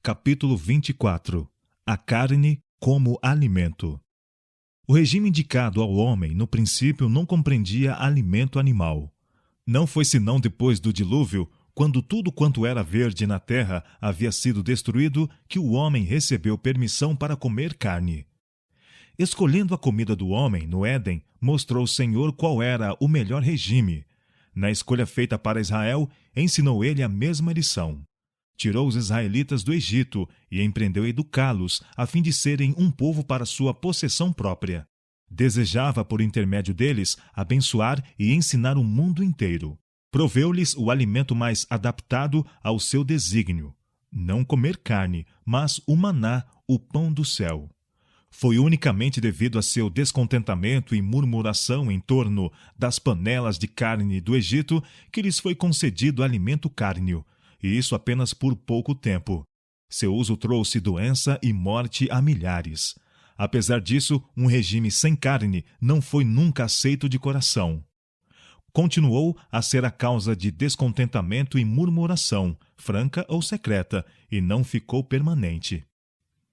Capítulo 24. A carne como alimento. O regime indicado ao homem, no princípio, não compreendia alimento animal. Não foi senão depois do dilúvio, quando tudo quanto era verde na terra havia sido destruído, que o homem recebeu permissão para comer carne. Escolhendo a comida do homem no Éden, mostrou o Senhor qual era o melhor regime. Na escolha feita para Israel, ensinou ele a mesma lição. Tirou os israelitas do Egito e empreendeu a educá-los, a fim de serem um povo para sua possessão própria. Desejava, por intermédio deles, abençoar e ensinar o mundo inteiro. Proveu-lhes o alimento mais adaptado ao seu desígnio. Não comer carne, mas o maná, o pão do céu. Foi unicamente devido a seu descontentamento e murmuração em torno das panelas de carne do Egito que lhes foi concedido alimento cárneo, e isso apenas por pouco tempo. Seu uso trouxe doença e morte a milhares. Apesar disso, um regime sem carne não foi nunca aceito de coração. Continuou a ser a causa de descontentamento e murmuração, franca ou secreta, e não ficou permanente.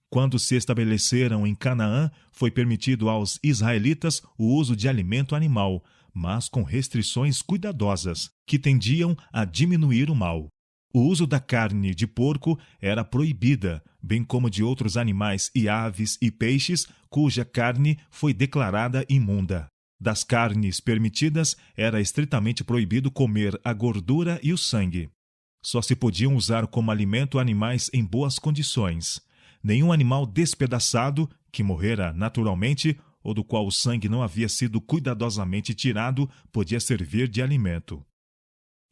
Quando se estabeleceram em Canaã, foi permitido aos israelitas o uso de alimento animal, mas com restrições cuidadosas, que tendiam a diminuir o mal. O uso da carne de porco era proibida, bem como de outros animais e aves e peixes, cuja carne foi declarada imunda. Das carnes permitidas, era estritamente proibido comer a gordura e o sangue. Só se podiam usar como alimento animais em boas condições. Nenhum animal despedaçado, que morrera naturalmente, ou do qual o sangue não havia sido cuidadosamente tirado, podia servir de alimento.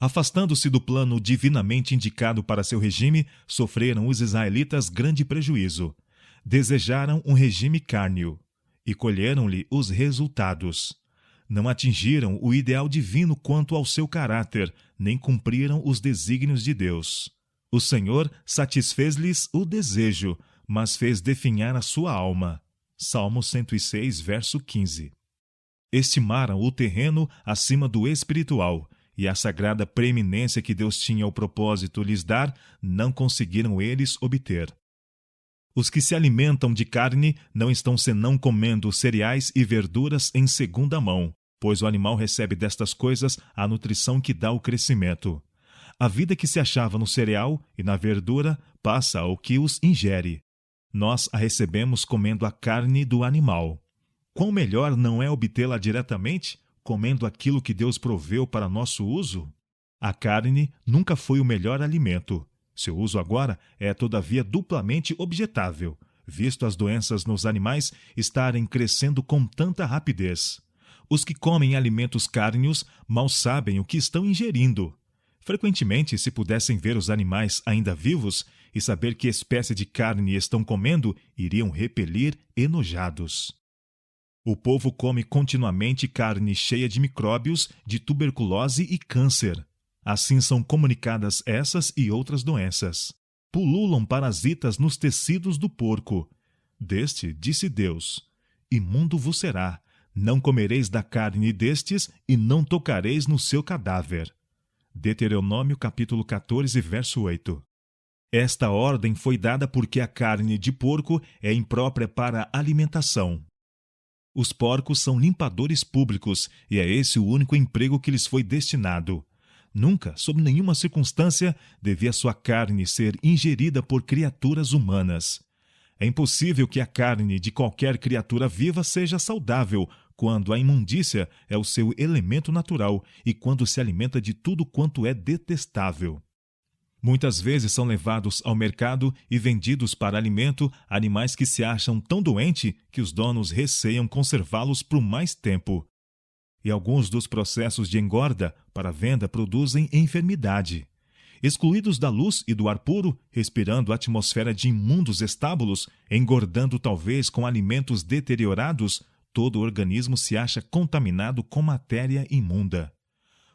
Afastando-se do plano divinamente indicado para seu regime, sofreram os israelitas grande prejuízo. Desejaram um regime cárneo, e colheram-lhe os resultados. Não atingiram o ideal divino quanto ao seu caráter, nem cumpriram os desígnios de Deus. O Senhor satisfez-lhes o desejo, mas fez definhar a sua alma. Salmo 106, verso 15. Estimaram o terreno acima do espiritual, e a sagrada preeminência que Deus tinha o propósito lhes dar, não conseguiram eles obter. Os que se alimentam de carne não estão senão comendo cereais e verduras em segunda mão, pois o animal recebe destas coisas a nutrição que dá o crescimento. A vida que se achava no cereal e na verdura passa ao que os ingere. Nós a recebemos comendo a carne do animal. Quão melhor não é obtê-la diretamente, comendo aquilo que Deus proveu para nosso uso? A carne nunca foi o melhor alimento. Seu uso agora é, todavia, duplamente objetável, visto as doenças nos animais estarem crescendo com tanta rapidez. Os que comem alimentos cárneos mal sabem o que estão ingerindo. Frequentemente, se pudessem ver os animais ainda vivos e saber que espécie de carne estão comendo, iriam repelir enojados. O povo come continuamente carne cheia de micróbios, de tuberculose e câncer. Assim são comunicadas essas e outras doenças. Pululam parasitas nos tecidos do porco. Deste, disse Deus, imundo vos será, não comereis da carne destes e não tocareis no seu cadáver. Deuteronômio capítulo 14, verso 8. Esta ordem foi dada porque a carne de porco é imprópria para alimentação. Os porcos são limpadores públicos e é esse o único emprego que lhes foi destinado. Nunca, sob nenhuma circunstância, devia sua carne ser ingerida por criaturas humanas. É impossível que a carne de qualquer criatura viva seja saudável quando a imundícia é o seu elemento natural e quando se alimenta de tudo quanto é detestável. Muitas vezes são levados ao mercado e vendidos para alimento animais que se acham tão doentes que os donos receiam conservá-los por mais tempo. E alguns dos processos de engorda para venda produzem enfermidade. Excluídos da luz e do ar puro, respirando a atmosfera de imundos estábulos, engordando talvez com alimentos deteriorados, todo o organismo se acha contaminado com matéria imunda.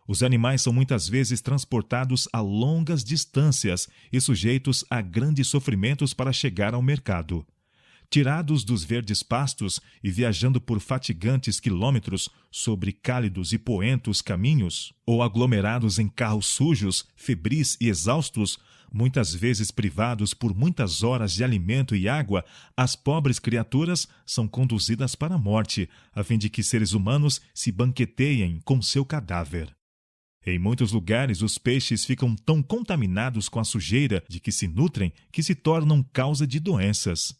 Os animais são muitas vezes transportados a longas distâncias e sujeitos a grandes sofrimentos para chegar ao mercado. Tirados dos verdes pastos e viajando por fatigantes quilômetros sobre cálidos e poentos caminhos, ou aglomerados em carros sujos, febris e exaustos, Muitas vezes privados por muitas horas de alimento e água, as pobres criaturas são conduzidas para a morte, a fim de que seres humanos se banqueteiem com seu cadáver. Em muitos lugares, os peixes ficam tão contaminados com a sujeira de que se nutrem que se tornam causa de doenças.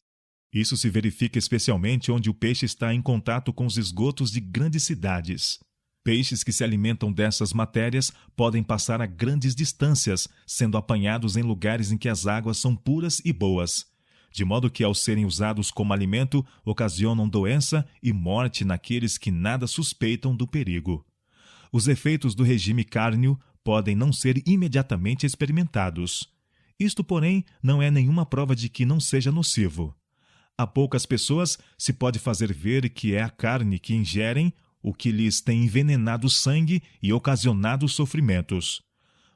Isso se verifica especialmente onde o peixe está em contato com os esgotos de grandes cidades. Peixes que se alimentam dessas matérias podem passar a grandes distâncias, sendo apanhados em lugares em que as águas são puras e boas, de modo que, ao serem usados como alimento, ocasionam doença e morte naqueles que nada suspeitam do perigo. Os efeitos do regime cárneo podem não ser imediatamente experimentados. Isto, porém, não é nenhuma prova de que não seja nocivo. A poucas pessoas se pode fazer ver que é a carne que ingerem o que lhes tem envenenado o sangue e ocasionado sofrimentos.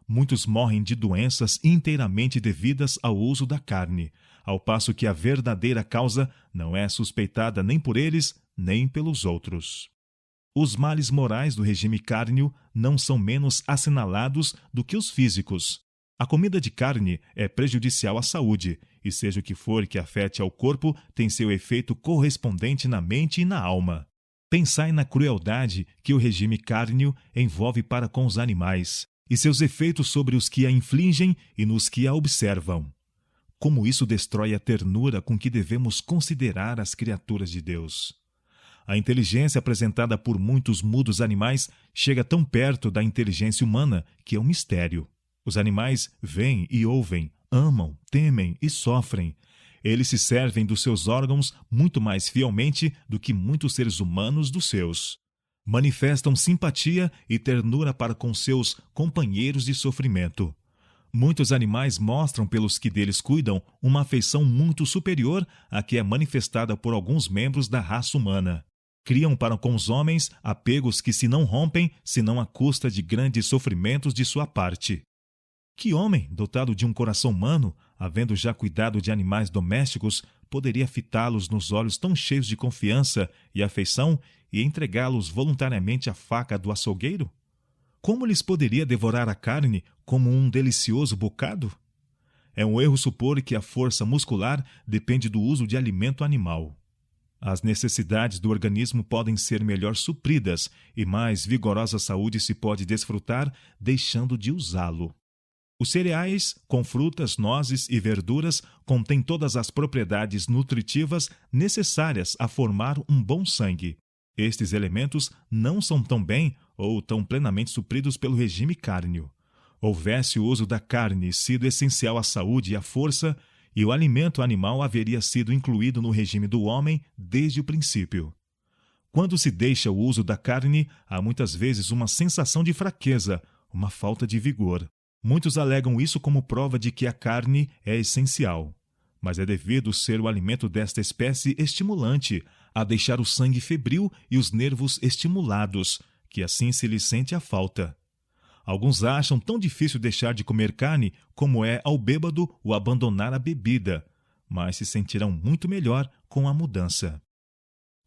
Muitos morrem de doenças inteiramente devidas ao uso da carne, ao passo que a verdadeira causa não é suspeitada nem por eles, nem pelos outros. Os males morais do regime cárneo não são menos assinalados do que os físicos. A comida de carne é prejudicial à saúde, e seja o que for que afete ao corpo, tem seu efeito correspondente na mente e na alma. Pensai na crueldade que o regime cárneo envolve para com os animais, e seus efeitos sobre os que a infligem e nos que a observam. Como isso destrói a ternura com que devemos considerar as criaturas de Deus. A inteligência apresentada por muitos mudos animais chega tão perto da inteligência humana que é um mistério. Os animais veem e ouvem, amam, temem e sofrem. Eles se servem dos seus órgãos muito mais fielmente do que muitos seres humanos dos seus. Manifestam simpatia e ternura para com seus companheiros de sofrimento. Muitos animais mostram pelos que deles cuidam uma afeição muito superior à que é manifestada por alguns membros da raça humana. Criam para com os homens apegos que se não rompem senão à custa de grandes sofrimentos de sua parte. Que homem, dotado de um coração humano, havendo já cuidado de animais domésticos, poderia fitá-los nos olhos tão cheios de confiança e afeição e entregá-los voluntariamente à faca do açougueiro? Como lhes poderia devorar a carne como um delicioso bocado? É um erro supor que a força muscular depende do uso de alimento animal. As necessidades do organismo podem ser melhor supridas e mais vigorosa saúde se pode desfrutar deixando de usá-lo. Os cereais, com frutas, nozes e verduras, contêm todas as propriedades nutritivas necessárias a formar um bom sangue. Estes elementos não são tão bem ou tão plenamente supridos pelo regime cárneo. Houvesse o uso da carne sido essencial à saúde e à força, e o alimento animal haveria sido incluído no regime do homem desde o princípio. Quando se deixa o uso da carne, há muitas vezes uma sensação de fraqueza, uma falta de vigor. Muitos alegam isso como prova de que a carne é essencial, mas é devido ser o alimento desta espécie estimulante, a deixar o sangue febril e os nervos estimulados, que assim se lhe sente a falta. Alguns acham tão difícil deixar de comer carne como é ao bêbado o abandonar a bebida, mas se sentirão muito melhor com a mudança.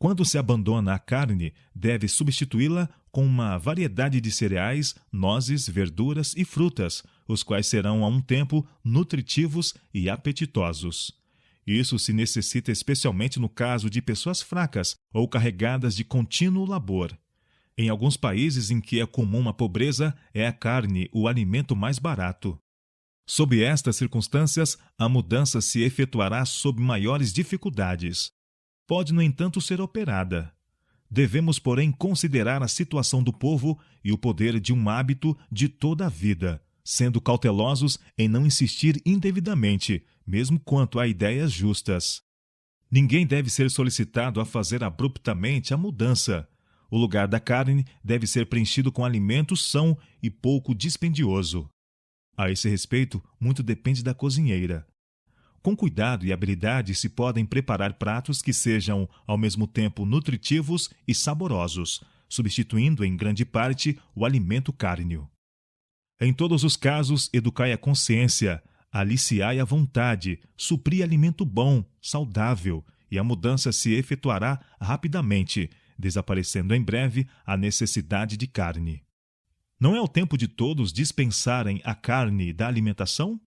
Quando se abandona a carne, deve substituí-la com uma variedade de cereais, nozes, verduras e frutas, os quais serão a um tempo nutritivos e apetitosos. Isso se necessita especialmente no caso de pessoas fracas ou carregadas de contínuo labor. Em alguns países em que é comum a pobreza, é a carne o alimento mais barato. Sob estas circunstâncias, a mudança se efetuará sob maiores dificuldades. Pode, no entanto, ser operada. Devemos, porém, considerar a situação do povo e o poder de um hábito de toda a vida, sendo cautelosos em não insistir indevidamente, mesmo quanto a ideias justas. Ninguém deve ser solicitado a fazer abruptamente a mudança. O lugar da carne deve ser preenchido com alimento são e pouco dispendioso. A esse respeito, muito depende da cozinheira. Com cuidado e habilidade se podem preparar pratos que sejam, ao mesmo tempo, nutritivos e saborosos, substituindo em grande parte o alimento cárneo. Em todos os casos, educai a consciência, aliciai a vontade, supri alimento bom, saudável, e a mudança se efetuará rapidamente, desaparecendo em breve a necessidade de carne. Não é o tempo de todos dispensarem a carne da alimentação?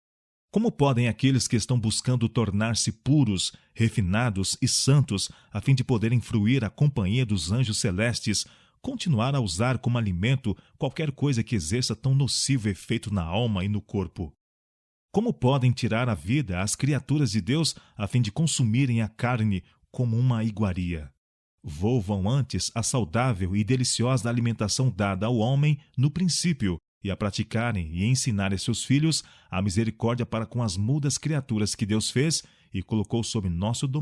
Como podem aqueles que estão buscando tornar-se puros, refinados e santos, a fim de poderem fruir a companhia dos anjos celestes, continuar a usar como alimento qualquer coisa que exerça tão nocivo efeito na alma e no corpo? Como podem tirar a vida às criaturas de Deus a fim de consumirem a carne como uma iguaria? Volvam antes a saudável e deliciosa alimentação dada ao homem no princípio, e a praticarem e ensinarem a seus filhos a misericórdia para com as mudas criaturas que Deus fez e colocou sob nosso domínio.